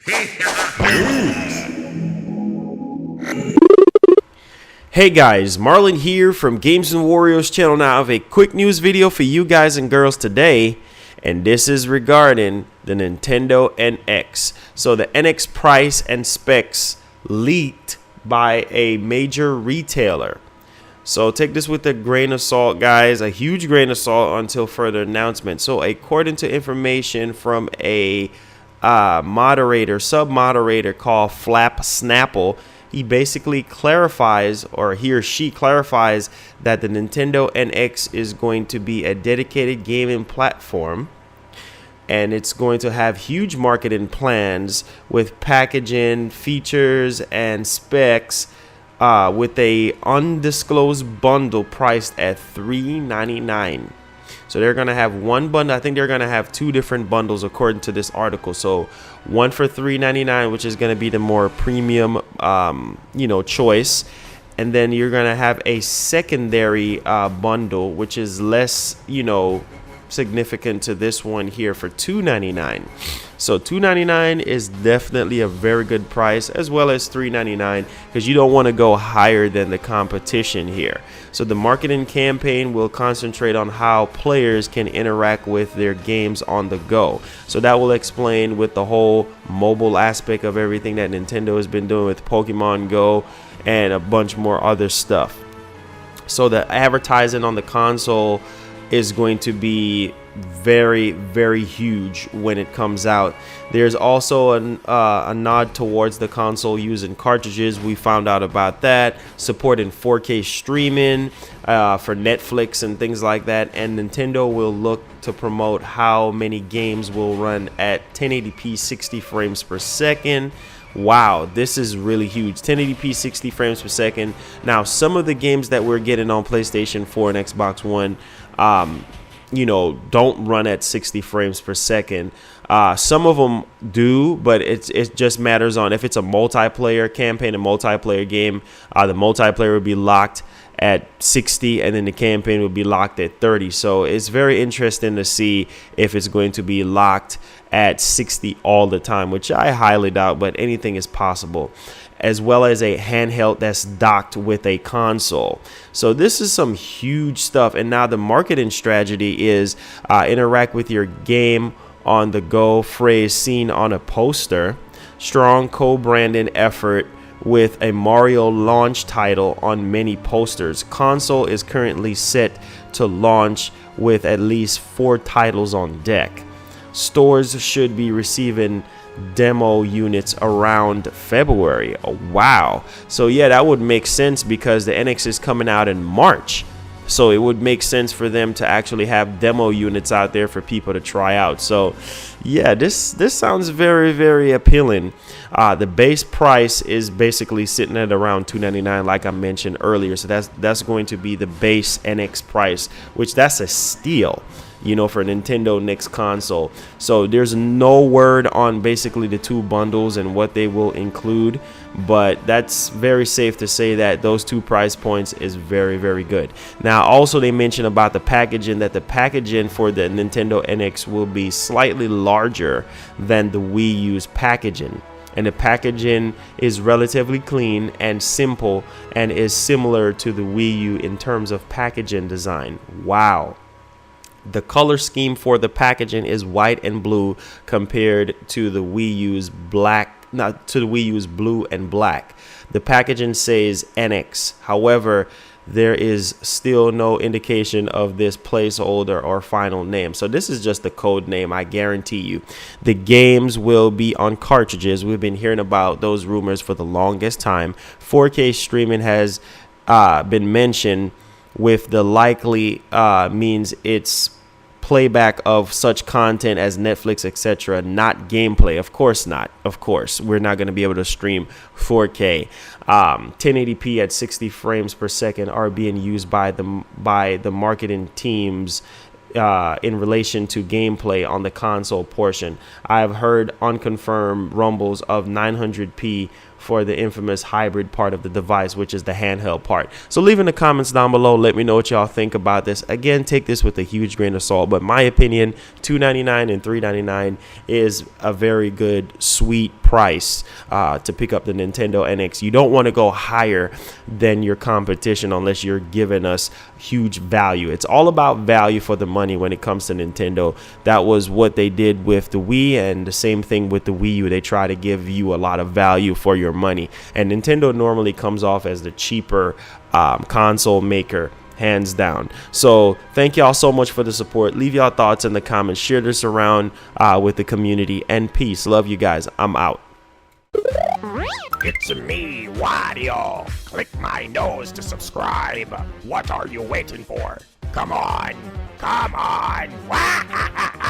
Hey guys, Marlon here from Games and Warriors channel. Now I have a quick news video for you guys and girls today, and this is regarding the Nintendo NX. So the NX price and specs leaked by a major retailer. So take this with a grain of salt, guys, a huge grain of salt until further announcement. So according to information from a sub-moderator called Flap Snapple, he basically clarifies, or he or she clarifies, that the Nintendo NX is going to be a dedicated gaming platform, and it's going to have huge marketing plans with packaging, features, and specs, with a undisclosed bundle priced at $3.99. So they're going to have one bundle. I think they're going to have two different bundles according to this article. So one for $3.99, which is going to be the more premium, choice. And then you're going to have a secondary bundle, which is less, significant to this one here for $2.99. So $2.99 is definitely a very good price, as well as $3.99, because you don't want to go higher than the competition here. So the marketing campaign will concentrate on how players can interact with their games on the go. So that will explain with the whole mobile aspect of everything that Nintendo has been doing with Pokemon Go and a bunch more other stuff. So the advertising on the console is going to be very, very huge when it comes out. There's also a nod towards the console using cartridges. We found out about that, supporting 4K streaming for Netflix and things like that. And Nintendo will look to promote how many games will run at 1080p 60 frames per second. Wow, this is really huge. 1080p 60 frames per second. Now, some of the games that we're getting on PlayStation 4 and Xbox One don't run at 60 frames per second. Some of them do, but it just matters on if it's a multiplayer campaign, a multiplayer game. The multiplayer would be locked at 60, and then the campaign would be locked at 30. So it's very interesting to see if it's going to be locked at 60 all the time, which I highly doubt, but anything is possible. As well as a handheld that's docked with a console. So this is some huge stuff. And now the marketing strategy is interact with your game on the go phrase seen on a poster, strong co-branding effort with a Mario launch title on many posters. Console is currently set to launch with at least 4 titles on deck. Stores should be receiving demo units around February. Oh, wow. So yeah, that would make sense because the NX is coming out in March. So it would make sense for them to actually have demo units out there for people to try out. So yeah, this sounds very, very appealing. The base price is basically sitting at around $2.99, like I mentioned earlier. So that's going to be the base NX price, which that's a steal, for a Nintendo NX console. So there's no word on basically the two bundles and what they will include, but that's very safe to say that those two price points is very, very good. Now also they mentioned about the packaging, that the packaging for the Nintendo NX will be slightly larger than the Wii U's packaging. And the packaging is relatively clean and simple and is similar to the Wii U in terms of packaging design. Wow. The color scheme for the packaging is white and blue compared to the Wii U's blue and black. The packaging says NX. However, there is still no indication of this placeholder or final name. So this is just the code name, I guarantee you. The games will be on cartridges. We've been hearing about those rumors for the longest time. 4K streaming has been mentioned, with the likely means it's playback of such content as Netflix, etc., not gameplay. Of course not. Of course, we're not going to be able to stream 4K. 1080p at 60 frames per second are being used by the marketing teams in relation to gameplay on the console portion. I've heard unconfirmed rumbles of 900p for the infamous hybrid part of the device, which is the handheld part. So leave in the comments down below, let me know what y'all think about this. Again, take this with a huge grain of salt, but my opinion, $299 and $399 is a very good, sweet price to pick up the Nintendo NX. You don't want to go higher than your competition unless you're giving us huge value. It's all about value for the money when it comes to Nintendo. That was what they did with the Wii, and the same thing with the Wii U. They try to give you a lot of value for your money, and Nintendo normally comes off as the cheaper console maker, hands down. So thank y'all so much for the support. Leave y'all thoughts in the comments, share this around with the community, and peace. Love you guys. I'm out. It's me, Wario. Click my nose to subscribe. What are you waiting for? Come on. Come on.